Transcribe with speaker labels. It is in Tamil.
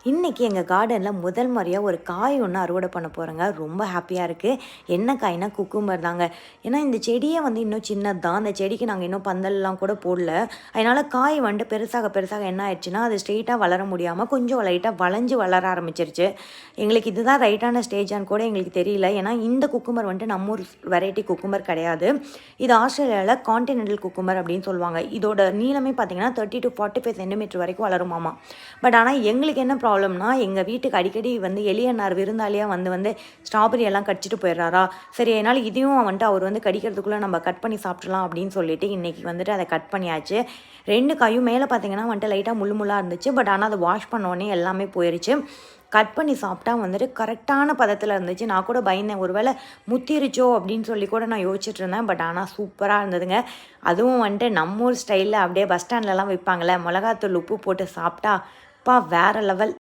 Speaker 1: இன்றைக்கி எங்கள் கார்டனில் முதல் முறையாக ஒரு காய் ஒன்று அறுவடை பண்ண போகிறேங்க. ரொம்ப ஹாப்பியாக இருக்குது. என்ன காய்னா குக்கும்பர் தாங்க. ஏன்னா இந்த செடியே வந்து இன்னும் சின்னது தான். அந்த செடிக்கு நாங்கள் இன்னும் பந்தல்லாம் கூட போடல. அதனால் காய் வந்துட்டு பெருசாக பெருசாக என்ன ஆயிடுச்சுன்னா அது ஸ்ட்ரெயிட்டாக வளர முடியாமல் கொஞ்சம் லைட்டாக வளைஞ்சு வளர ஆரம்பிச்சிருச்சு. எங்களுக்கு இதுதான் ரைட்டான ஸ்டேஜான்னு கூட எங்களுக்கு தெரியல. ஏன்னா இந்த குக்கும்பர் வந்துட்டு நம்ம ஊர் வெரைட்டி குக்கும்பர் கிடையாது. இது ஆஸ்திரேலியாவில் கான்டினென்டல் குக்கும்பர் அப்படின்னு சொல்லுவாங்க. இதோட நீளமே பார்த்தீங்கன்னா 30 to 45 சென்டிமீட்டர் வரைக்கும் வளருமாமா. பட் ஆனால் எங்களுக்கு என்ன ப்ராப்ளம்னா எங்கள் வீட்டுக்கு அடிக்கடி வந்து எலியன்னார் விருந்தாளியாக வந்து ஸ்ட்ராபெரி எல்லாம் கடிச்சிட்டு போயிடுறாரா. சரி, அதனால் இதையும் வந்துட்டு அவர் வந்து கடிக்கிறதுக்குள்ளே நம்ம கட் பண்ணி சாப்பிட்றலாம் அப்படின்னு சொல்லிட்டு இன்றைக்கி வந்துட்டு அதை கட் பண்ணியாச்சு. 2 காயும் மேலே பார்த்தீங்கன்னா வந்துட்டு லைட்டாக முள்ளாக இருந்துச்சு. பட் ஆனால் அதை வாஷ் பண்ணோடனே எல்லாமே போயிடுச்சு. கட் பண்ணி சாப்பிட்டா வந்துட்டு கரெக்டான பதத்தில் இருந்துச்சு. நான் கூட பயந்தேன், ஒரு வேளை முத்திருச்சோ அப்படின்னு சொல்லி கூட நான் யோசிச்சுட்டு இருந்தேன். பட் ஆனால் சூப்பராக இருந்ததுங்க. அதுவும் வந்துட்டு நம்ம ஊர் ஸ்டைலில் அப்படியே பஸ் ஸ்டாண்ட்லலாம் விற்பாங்கள்ல, மிளகாத்தூள் உப்பு போட்டு சாப்பிட்டா அப்பா வேறு லெவல்.